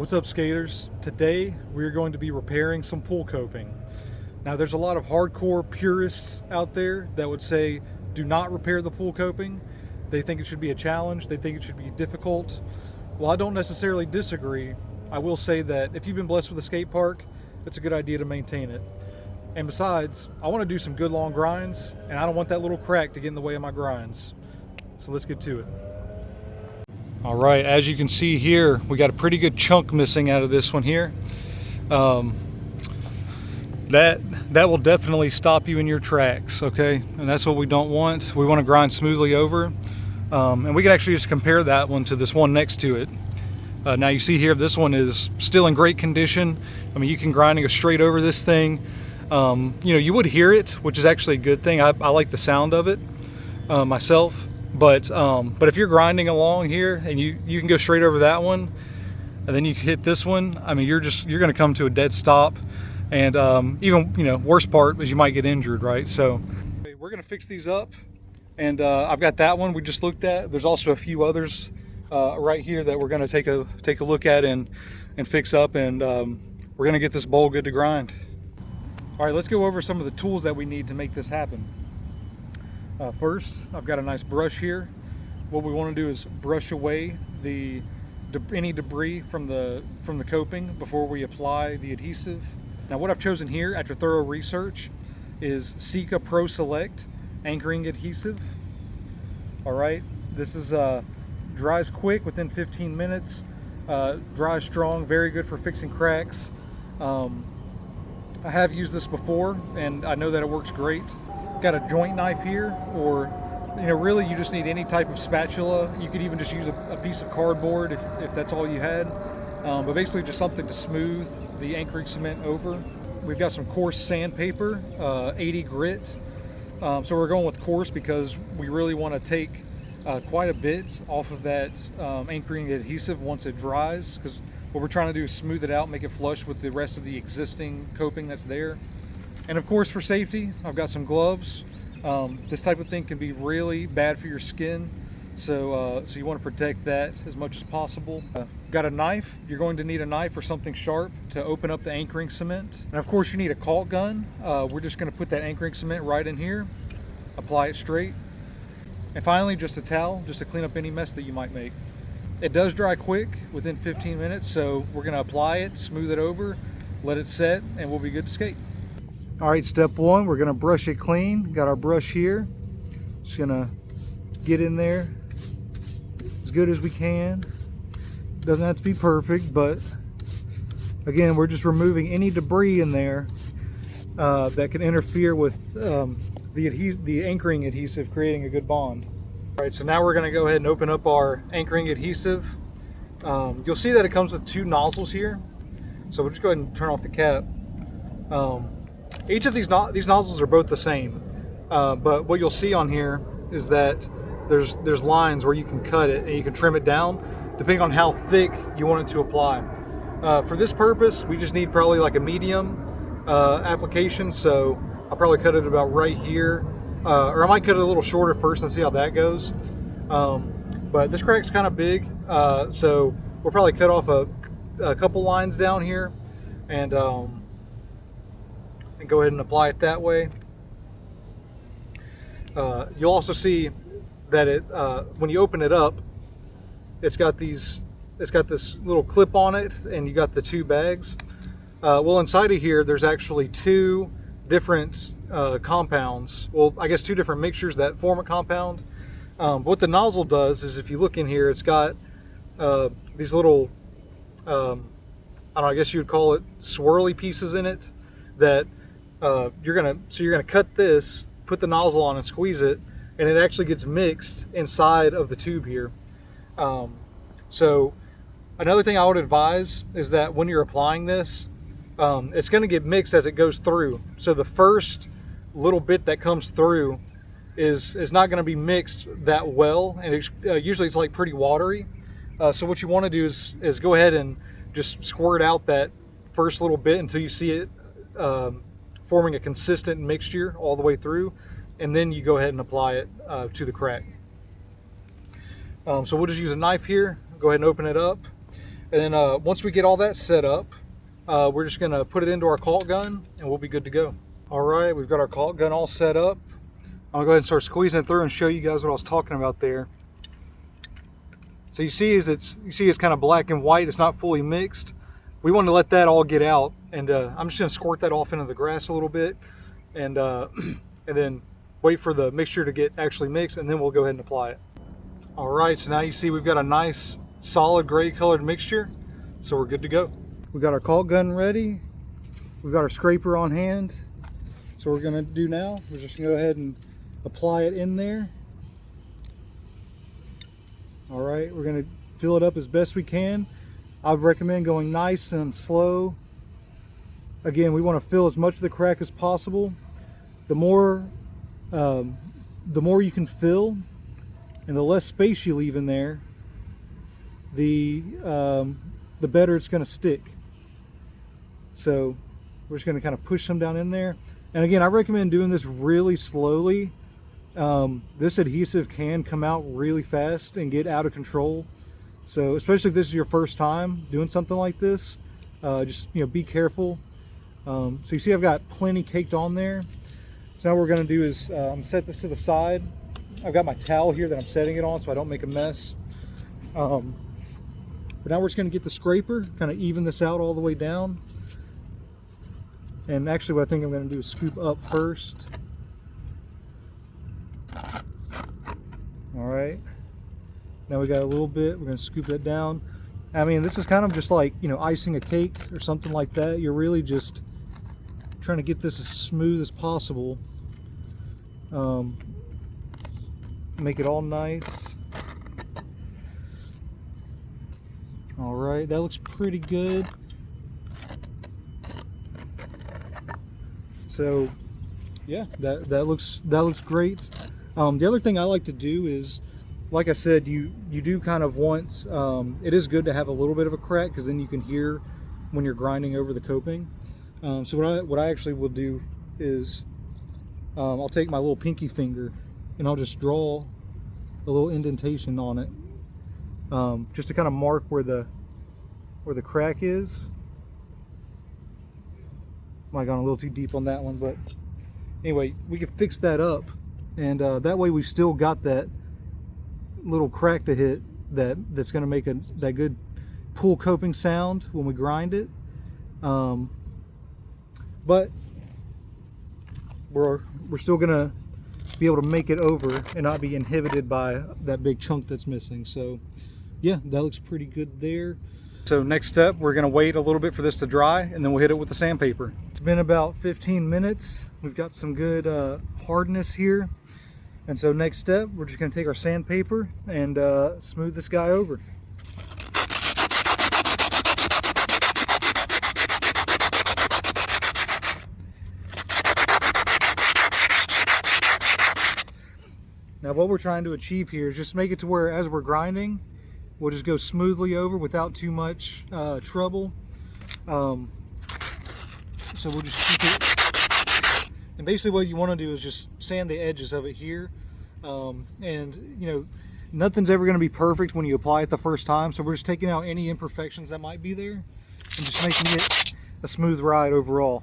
What's up, skaters? Today we're going to be repairing some pool coping. Now there's a lot of hardcore purists out there that would say do not repair the pool coping. They think it should be a challenge, they think it should be difficult. Well, I don't necessarily disagree. I will say that if you've been blessed with a skate park, it's a good idea to maintain it. And besides, I want to do some good long grinds, and I don't want that little crack to get in the way of my grinds. So let's get to it. All right, as you can see here, we got a pretty good chunk missing out of this one here. That will definitely stop you in your tracks, okay? And that's what we don't want. We want to grind smoothly over. And we can actually just compare that one to this one next to it. Now you see here, this one is still in great condition. I mean, you can grind and go straight over this thing. You would hear it, which is actually a good thing. I like the sound of it myself. But if you're grinding along here and you can go straight over that one, and then you hit this one, I mean, you're going to come to a dead stop. And even worst part is you might get injured, right? So we're going to fix these up, and I've got that one we just looked at. There's also a few others right here that we're going to take a look at and fix up, and we're going to get this bowl good to grind. All right, let's go over some of the tools that we need to make this happen. First, I've got a nice brush here. What we want to do is brush away any debris from the coping before we apply the adhesive. Now, what I've chosen here after thorough research is Sika Pro Select anchoring adhesive. All right, this is dries quick within 15 minutes, dries strong, very good for fixing cracks. I have used this before, and I know that it works great. Got a joint knife here, or really you just need any type of spatula. You could even just use a piece of cardboard if that's all you had, but basically just something to smooth the anchoring cement over. We've got some coarse sandpaper, 80 grit. So we're going with coarse because we really want to take quite a bit off of that anchoring adhesive once it dries, because what we're trying to do is smooth it out, make it flush with the rest of the existing coping that's there. And of course, for safety, I've got some gloves. This type of thing can be really bad for your skin, so you want to protect that as much as possible. Got a knife. You're going to need a knife or something sharp to open up the anchoring cement. And of course, you need a caulk gun. We're just going to put that anchoring cement right in here, apply it straight. And finally, just a towel, just to clean up any mess that you might make. It does dry quick within 15 minutes, so we're going to apply it, smooth it over, let it set, and we'll be good to skate. All right, step one, we're gonna brush it clean. Got our brush here. Just gonna get in there as good as we can. Doesn't have to be perfect, but again, we're just removing any debris in there that can interfere with the anchoring adhesive, creating a good bond. All right, so now we're gonna go ahead and open up our anchoring adhesive. You'll see that it comes with two nozzles here. So we'll just go ahead and turn off the cap. Each of these nozzles are both the same, but what you'll see on here is that there's lines where you can cut it and you can trim it down depending on how thick you want it to apply. For this purpose, we just need probably like a medium application, so I'll probably cut it about right here, or I might cut it a little shorter first and see how that goes. But this crack's kind of big, so we'll probably cut off a couple lines down here and go ahead and apply it that way. You'll also see that it when you open it up, it's got this little clip on it, and you got the two bags. Well, inside of here, there's actually two different compounds. Well, I guess two different mixtures that form a compound. What the nozzle does is, if you look in here, it's got these little, I don't know, I guess you would call it swirly pieces in it that you're gonna cut this, put the nozzle on and squeeze it, and it actually gets mixed inside of the tube here. So another thing I would advise is that when you're applying this, it's gonna get mixed as it goes through. So the first little bit that comes through is not gonna be mixed that well, and usually it's like pretty watery. So what you wanna do is go ahead and just squirt out that first little bit until you see it forming a consistent mixture all the way through, and then you go ahead and apply it to the crack. So we'll just use a knife here, go ahead and open it up. And then once we get all that set up, we're just gonna put it into our caulk gun and we'll be good to go. All right, we've got our caulk gun all set up. I'll go ahead and start squeezing it through and show you guys what I was talking about there. So you see it's kind of black and white. It's not fully mixed. We want to let that all get out, and I'm just gonna squirt that off into the grass a little bit, and then wait for the mixture to get actually mixed, and then we'll go ahead and apply it. All right, so now you see we've got a nice solid gray colored mixture, so we're good to go. We got our caulk gun ready. We've got our scraper on hand. So what we're gonna do now, we're just gonna go ahead and apply it in there. All right, we're gonna fill it up as best we can. I would recommend going nice and slow. Again, we want to fill as much of the crack as possible. The more you can fill, and the less space you leave in there, the better it's going to stick. So we're just going to kind of push some down in there. And again, I recommend doing this really slowly. This adhesive can come out really fast and get out of control. So especially if this is your first time doing something like this, just be careful. So you see I've got plenty caked on there. So now what we're going to do is set this to the side. I've got my towel here that I'm setting it on so I don't make a mess. But now we're just going to get the scraper, kind of even this out all the way down. And actually what I think I'm going to do is scoop up first. All right. Now we got a little bit, we're going to scoop that down. I mean, this is kind of just like, icing a cake or something like that. You're really just trying to get this as smooth as possible. Make it all nice. All right, that looks pretty good. So yeah, that looks great. The other thing I like to do is, like I said, you do kind of want, it is good to have a little bit of a crack because then you can hear when you're grinding over the coping. So what I actually will do is I'll take my little pinky finger and I'll just draw a little indentation on it, just to kind of mark where the crack is. Might have gone a little too deep on that one, but anyway, we can fix that up, and that way we've still got that little crack to hit that's going to make that good pull coping sound when we grind it. But we're still going to be able to make it over and not be inhibited by that big chunk that's missing. So yeah, that looks pretty good there. So next step, we're going to wait a little bit for this to dry, and then we'll hit it with the sandpaper. It's been about 15 minutes. We've got some good hardness here. And so next step, we're just going to take our sandpaper and smooth this guy over. Now what we're trying to achieve here is just make it to where as we're grinding, we'll just go smoothly over without too much trouble. So we'll just keep it. And basically what you want to do is just sand the edges of it here. And nothing's ever going to be perfect when you apply it the first time. So we're just taking out any imperfections that might be there and just making it a smooth ride overall.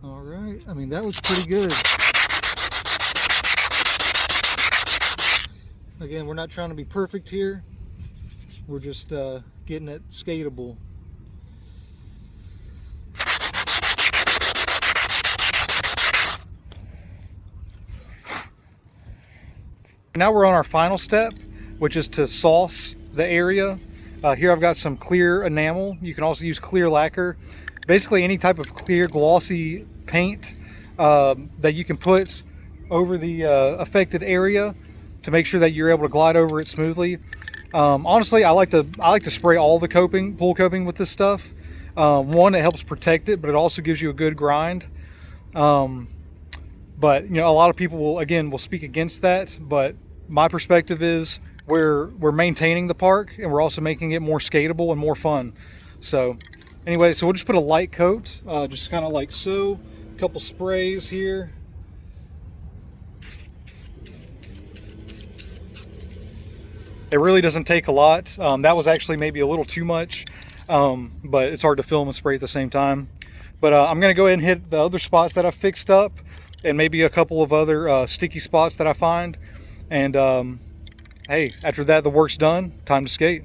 All right, I mean, that looks pretty good. Again, we're not trying to be perfect here. We're just getting it skatable. Now we're on our final step, which is to sauce the area. Here I've got some clear enamel. You can also use clear lacquer. Basically any type of clear glossy paint that you can put over the affected area to make sure that you're able to glide over it smoothly. Honestly, I like to spray all the pull coping with this stuff. One, it helps protect it, but it also gives you a good grind. But a lot of people will speak against that. But my perspective is we're maintaining the park and we're also making it more skatable and more fun. So anyway, so we'll just put a light coat, just kind of like so. A couple sprays here. It really doesn't take a lot. That was actually maybe a little too much, but it's hard to film and spray at the same time. But I'm gonna go ahead and hit the other spots that I fixed up, and maybe a couple of other sticky spots that I find. And hey, after that, the work's done, time to skate.